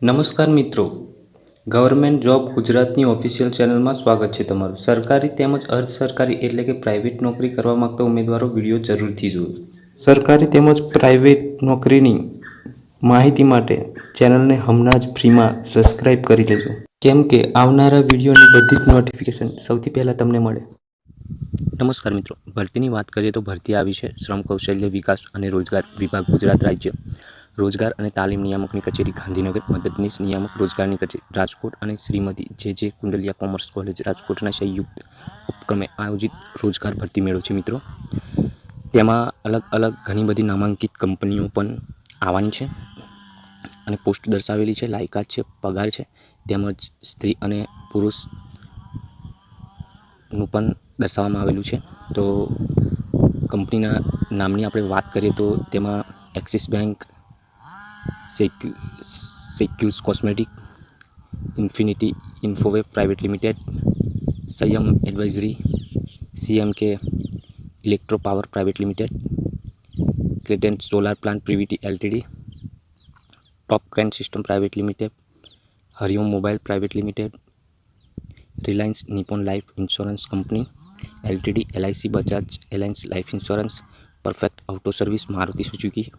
નમસ્કાર મિત્રો, government job ગુજરાતની ઓફિશિયલ ચેનલમાં સ્વાગત છે તમારું। સરકારી તેમજ અર્ધ સરકારી એટલે કે પ્રાઇવેટ નોકરી કરવા માંગતા ઉમેદવારો વિડીયો જરૂરથી જુઓ। સરકારી તેમજ પ્રાઇવેટ નોકરીની માહિતી માટે ચેનલને હમણાં જ ફ્રીમાં સબસ્ક્રાઇબ કરી લેજો, કેમ કે આવનારા વિડીયોની બધી જ નોટિફિકેશન સૌથી પહેલાં તમને મળે। નમસ્કાર મિત્રો, ભરતીની વાત કરીએ તો ભરતી આવી છે શ્રમ કૌશલ્ય વિકાસ અને રોજગાર વિભાગ ગુજરાત રાજ્ય રોજગાર અને તાલીમ નિયામકની કચેરી ગાંધીનગર, મદદનીશ નિયામક રોજગારની કચેરી રાજકોટ અને Shrimati J Kundalia commerce college રાજકોટના સંયુક્ત ઉપક્રમે આયોજિત રોજગાર ભરતી મેળો છે મિત્રો। તેમાં અલગ અલગ ઘણી બધી નામાંકિત કંપનીઓ પણ આવવાની છે અને પોસ્ટ દર્શાવેલી છે, લાયકાત છે, પગાર છે, તેમજ સ્ત્રી અને પુરુષનું પણ દર્શાવવામાં આવેલું છે। તો કંપનીના નામની આપણે વાત કરીએ તો તેમાં એક્સિસ બેંક, સેક્યુસ cosmetic, infinity infoweb private limited, Sanyam advisory, CMK electro power private limited, ક્રેટેન્ટ solar plant private LTD, top crane system private limited, Hariom mobile private limited, Reliance Nippon life insurance company LTD, LIC Bajaj Allianz life insurance, perfect auto service Maruti Suzuki,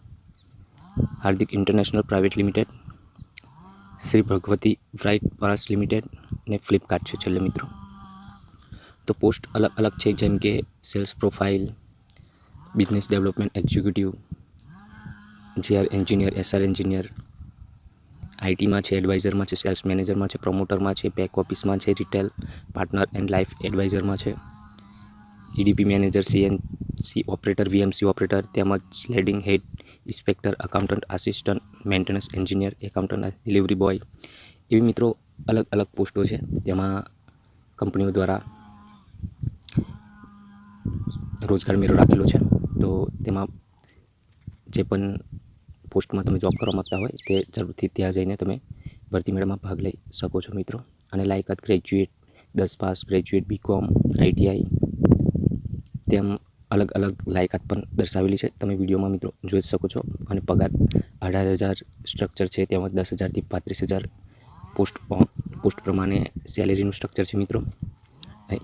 Hardik international private limited, Shri Bhagwati bright parts limited ને ફ્લિપકાર્ટ છે છેલ્લે મિત્રો। તો post અલગ અલગ છે, જેમ કે sales profile, business development executive, JR engineer, SR engineer, આઈટીમાં છે, એડવાઇઝરમાં છે, સેલ્સ મેનેજરમાં છે, પ્રમોટરમાં છે, બેક ઓફિસમાં છે, રિટેલ પાર્ટનર એન્ડ લાઈફ એડવાઇઝરમાં છે, EDP manager, CNC operator, VMC operator, તેમજ સ્લેડિંગ head inspector, accountant assistant, maintenance engineer, accountant, delivery boy, એવી મિત્રો અલગ અલગ પોસ્ટો છે। તેમાં કંપનીઓ દ્વારા રોજગાર મેળો રાખેલો છે। તો તેમાં જે પણ પોસ્ટમાં તમે જોબ કરવા માગતા હોય તે જરૂરથી ત્યાં જઈને તમે ભરતી મેળામાં ભાગ લઈ શકો છો મિત્રો। અને લાયકાત graduate, 10 pass, graduate BCom, ITI, તેમ અલગ અલગ લાયકાત પણ દર્શાવેલી છે, તમે વિડીયોમાં મિત્રો જોઈ શકો છો। અને પગાર 18,000 સ્ટ્રક્ચર છે, તેમજ 10,000થી 35,000 પોસ્ટ પ્રમાણે સેલેરીનું સ્ટ્રક્ચર છે મિત્રો।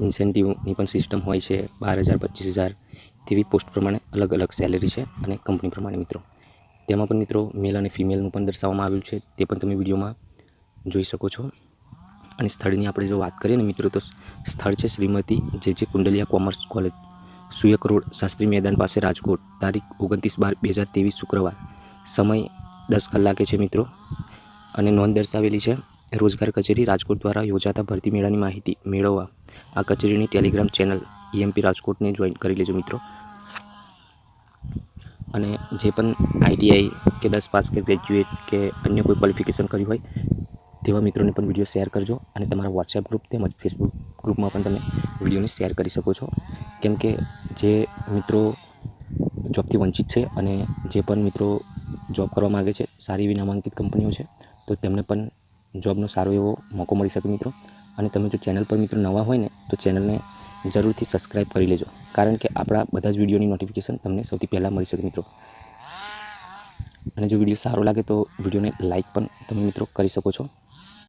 ઇન્સેન્ટિવની પણ સિસ્ટમ હોય છે, 12,000, 25,000 તેવી પોસ્ટ પ્રમાણે અલગ અલગ સેલેરી છે અને કંપની પ્રમાણે મિત્રો। તેમાં પણ મિત્રો મેલ અને ફિમેલનું પણ દર્શાવવામાં આવ્યું છે, તે પણ તમે વિડીયોમાં જોઈ શકો છો। અને સ્થળની આપણે જો વાત કરીએ ને મિત્રો, તો સ્થળ છે Shrimati J Kundalia commerce college, સુયક રોડ, શાસ્ત્રી મેદાન પાસે, રાજકોટ। તારીખ 29/12/2023 શુક્રવાર, સમય 10 કલાકે છે મિત્રો। અને નોંધ દર્શાવેલી છે, રોજગાર કચેરી રાજકોટ દ્વારા યોજાતા ભરતી મેળાની માહિતી મેળવવા આ કચેરીની ટેલિગ્રામ ચેનલ EMP રાજકોટને જોઈન કરી લેજો મિત્રો। અને જે પણ ITI કે 10 પાસ કે ગ્રેજ્યુએટ કે અન્ય કોઈ ક્વોલિફિકેશન કર્યું હોય તેવા મિત્રોને પણ વિડીયો શેર કરજો। અને તમારા વોટ્સએપ ગ્રુપ તેમજ ફેસબુક ગ્રુપમાં પણ તમે વિડીયોને શેર કરી શકો છો, કેમ કે જે મિત્રો જોબથી વંચિત છે અને જે પણ મિત્રો જોબ કરવા માગે છે, સારી એવી નામાંકિત કંપનીઓ છે, તો તેમને પણ જોબનો સારો એવો મોકો મળી શકે મિત્રો। અને તમે જો ચેનલ પર મિત્રો નવા હોય ને તો ચેનલને જરૂરથી સબસ્ક્રાઈબ કરી લેજો, કારણ કે આપણા બધા જ વિડીયોની નોટિફિકેશન તમને સૌથી પહેલાં મળી શકે મિત્રો। અને જો વિડીયો સારો લાગે તો વિડીયોને લાઇક પણ તમે મિત્રો કરી શકો છો।